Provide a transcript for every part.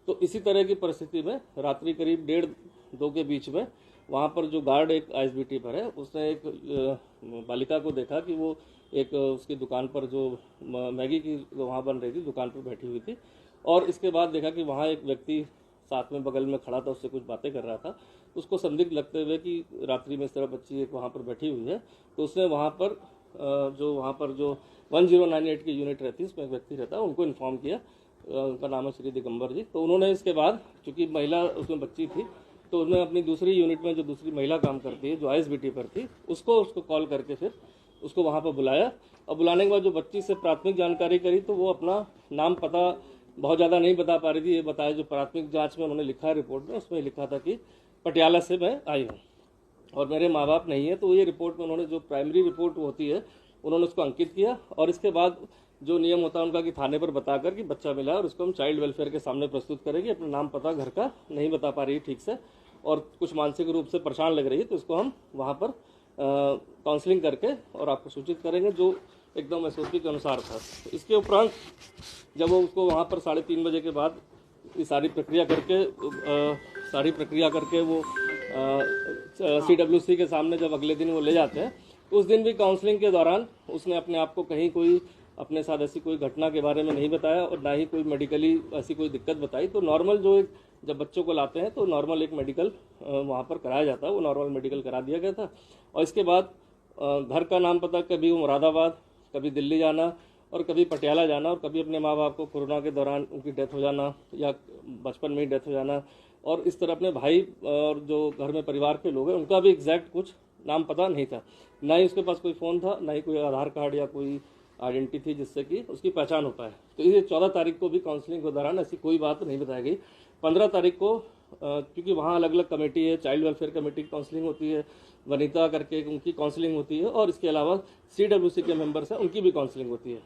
तो इसी तरह की परिस्थिति में रात्रि करीब 1:30-2 के बीच में वहाँ पर जो गार्ड एक आईएसबीटी पर है, उसने एक बालिका को देखा कि वो एक उसकी दुकान पर जो मैगी की वहाँ बन रही थी दुकान पर बैठी हुई थी, और इसके बाद देखा कि वहाँ एक व्यक्ति साथ में बगल में खड़ा था, उससे कुछ बातें कर रहा था। उसको संदिग्ध लगते हुए कि रात्रि में इस तरह बच्ची एक वहाँ पर बैठी हुई है, तो उसने वहाँ पर जो 1098 की यूनिट रहती है उसमें एक व्यक्ति रहता है, उनको इन्फॉर्म किया। उनका नाम है श्री दिगंबर जी। तो उन्होंने इसके बाद, चूंकि महिला उसमें बच्ची थी, तो उन्होंने अपनी दूसरी यूनिट में जो दूसरी महिला काम करती है जो आईएसबीटी पर थी, उसको कॉल करके फिर उसको वहाँ पर बुलाया। और बुलाने के बाद जो बच्ची से प्राथमिक जानकारी करी, तो वो अपना नाम पता बहुत ज़्यादा नहीं बता पा रही थी। ये बताया जो प्राथमिक जांच में उन्होंने लिखा है रिपोर्ट में, उसमें लिखा था कि पटियाला से मैं आई हूँ और मेरे माँ बाप नहीं है। तो ये रिपोर्ट में उन्होंने जो प्राइमरी रिपोर्ट होती है उन्होंने उसको अंकित किया, और इसके बाद जो नियम होता है उनका कि थाने पर बताकर कि बच्चा मिला और उसको हम चाइल्ड वेलफेयर के सामने प्रस्तुत करेंगे, अपना नाम पता घर का नहीं बता पा रही है ठीक से और कुछ मानसिक रूप से परेशान लग रही है, तो इसको हम वहाँ पर काउंसलिंग करके और आपको सूचित करेंगे, जो एकदम एसओपी के अनुसार था। तो इसके उपरांत जब वो उसको वहाँ पर 3:30 बजे के बाद ये सारी प्रक्रिया करके वो CWC के सामने जब अगले दिन वो ले जाते हैं, तो उस दिन भी काउंसलिंग के दौरान उसने अपने आप को कहीं कोई अपने साथ ऐसी कोई घटना के बारे में नहीं बताया और ना ही कोई मेडिकली ऐसी कोई दिक्कत बताई। तो नॉर्मल जो एक जब बच्चों को लाते हैं तो नॉर्मल एक मेडिकल वहाँ पर कराया जाता है, वो नॉर्मल मेडिकल करा दिया गया था। और इसके बाद घर का नाम पता, कभी वो मुरादाबाद, कभी दिल्ली जाना और कभी पटियाला जाना, और कभी अपने माँ बाप को कोरोना के दौरान उनकी डेथ हो जाना या बचपन में ही डेथ हो जाना, और इस तरह अपने भाई और जो घर में परिवार के लोग हैं उनका भी एग्जैक्ट कुछ नाम पता नहीं था। ना ही उसके पास कोई फ़ोन था, ना ही कोई आधार कार्ड या कोई आइडेंटिटी थी जिससे कि उसकी पहचान हो पाए। तो ये 14 तारीख को भी काउंसलिंग के दौरान ऐसी कोई बात नहीं बताई गई। 15 तारीख को क्योंकि वहाँ अलग अलग कमेटी है, चाइल्ड वेलफेयर कमेटी की काउंसलिंग होती है, वनिता करके उनकी काउंसलिंग होती है, और इसके अलावा CWC के मेंबर्स हैं उनकी भी काउंसलिंग होती है।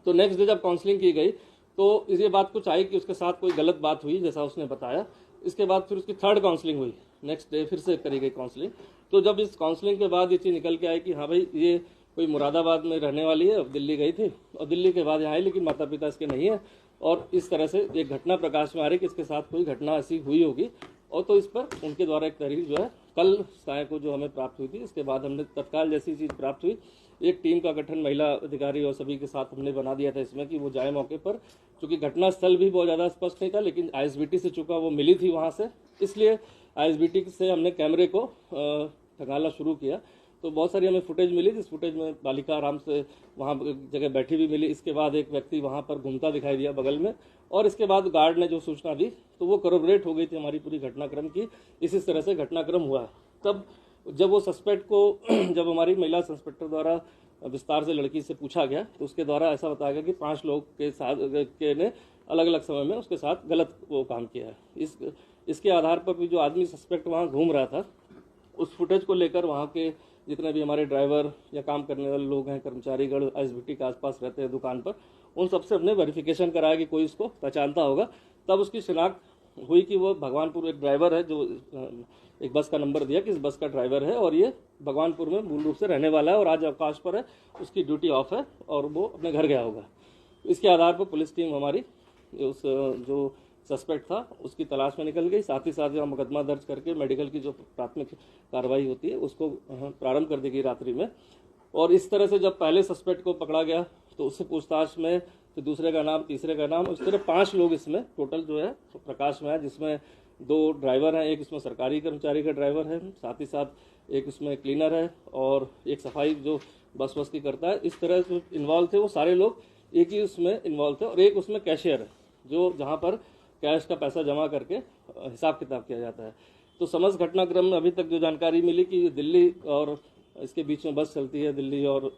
तो नेक्स्ट डे जब काउंसलिंग की गई तो ये बात कुछ आई कि उसके साथ कोई गलत बात हुई जैसा उसने बताया। इसके बाद फिर उसकी 3rd काउंसलिंग हुई, नेक्स्ट डे फिर से करी गई काउंसलिंग। तो जब इस काउंसलिंग के बाद ये चीज़ निकल के आई कि हाँ भाई ये कोई मुरादाबाद में रहने वाली है, दिल्ली गई थी और दिल्ली के बाद यहाँ आई, लेकिन माता पिता इसके नहीं है, और इस तरह से एक घटना प्रकाश में आ रही कि इसके साथ कोई घटना ऐसी हुई होगी। और तो इस पर उनके द्वारा एक तहरीर जो है कल साय को जो हमें प्राप्त हुई थी, इसके बाद हमने तत्काल जैसी चीज़ प्राप्त हुई, एक टीम का गठन महिला अधिकारी और सभी के साथ हमने बना दिया था इसमें कि वो जाए मौके पर। चूँकि घटना स्थल भी बहुत ज़्यादा स्पष्ट नहीं था, लेकिन आईएसबीटी से चूँकि वो मिली थी वहाँ से, इसलिए आईएसबीटी से हमने कैमरे को खंगालना शुरू किया। तो बहुत सारी हमें फुटेज मिली, जिस फुटेज में बालिका आराम से वहाँ जगह बैठी भी मिली। इसके बाद एक व्यक्ति वहाँ पर घूमता दिखाई दिया बगल में, और इसके बाद गार्ड ने जो सूचना दी तो वो कॉरोबोरेट हो गई थी हमारी पूरी घटनाक्रम की। इस तरह से घटनाक्रम हुआ। तब जब वो सस्पेक्ट को जब हमारी महिला इंस्पेक्टर द्वारा विस्तार से लड़की से पूछा गया तो उसके द्वारा ऐसा बताया गया कि 5 लोग के साथ ने अलग अलग समय में उसके साथ गलत वो काम किया है। इसके आधार पर भी जो आदमी सस्पेक्ट वहाँ घूम रहा था, उस फुटेज को लेकर वहाँ के जितने भी हमारे ड्राइवर या काम करने वाले लोग हैं, कर्मचारीगण आईएसबीटी के आसपास रहते हैं दुकान पर, उन सबसे हमने वेरिफिकेशन कराया कि कोई इसको पहचानता होगा। तब उसकी शिनाख्त हुई कि वो भगवानपुर एक ड्राइवर है, जो एक बस का नंबर दिया कि इस बस का ड्राइवर है और ये भगवानपुर में मूल रूप से रहने वाला है और आज अवकाश पर है, उसकी ड्यूटी ऑफ है और वो अपने घर गया होगा। इसके आधार पर पुलिस टीम हमारी उस जो सस्पेक्ट था उसकी तलाश में निकल गई। साथ ही साथ जो मुकदमा दर्ज करके मेडिकल की जो प्राथमिक कार्रवाई होती है उसको प्रारंभ कर दी गई रात्रि में। और इस तरह से जब पहले सस्पेक्ट को पकड़ा गया तो उससे पूछताछ में तो दूसरे का नाम, तीसरे का नाम, इस तरह 5 लोग इसमें टोटल जो है प्रकाश में है, जिसमें 2 ड्राइवर हैं, एक इसमें सरकारी कर्मचारी का ड्राइवर है, साथ ही साथ एक उसमें क्लीनर है और एक सफाई जो बस की करता है। इस तरह जो इन्वॉल्व थे वो सारे लोग एक ही उसमें इन्वॉल्व थे, और एक उसमें कैशियर है जो जहाँ पर कैश का पैसा जमा करके हिसाब किताब किया जाता है। तो समझ घटनाक्रम में अभी तक जो जानकारी मिली कि दिल्ली और इसके बीच में बस चलती है, दिल्ली और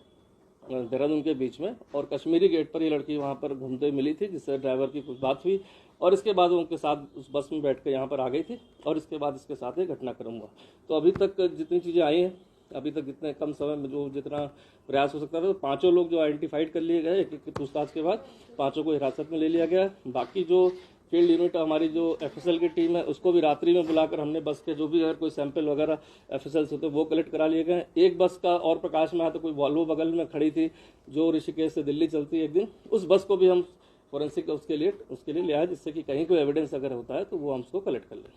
देहरादून के बीच में, और कश्मीरी गेट पर ये लड़की वहाँ पर घूमते मिली थी, जिससे ड्राइवर की कुछ बात हुई और इसके बाद वो उनके साथ उस बस में बैठ कर यहाँ पर आ गई थी और इसके बाद इसके साथ एक घटनाक्रम हुआ। तो अभी तक जितनी चीज़ें आई हैं, अभी तक जितने कम समय में जो जितना प्रयास हो सकता था, तो 5 लोग जो आइडेंटिफाइड कर लिए गए, एक पूछताछ के बाद 5 को हिरासत में ले लिया गया। बाकी जो फील्ड यूनिट हमारी जो एफएसएल की टीम है उसको भी रात्रि में बुलाकर हमने बस के जो भी अगर कोई सैंपल वगैरह एफएसएल से तो वो कलेक्ट करा लिए गए। एक बस का और प्रकाश में आया तो कोई वॉल्वो बगल में खड़ी थी जो ऋषिकेश से दिल्ली चलती है एक दिन, उस बस को भी हम फोरेंसिक उसके लिए लिया है, जिससे कि कहीं कोई एविडेंस अगर होता है तो वो हम उसको कलेक्ट कर लें।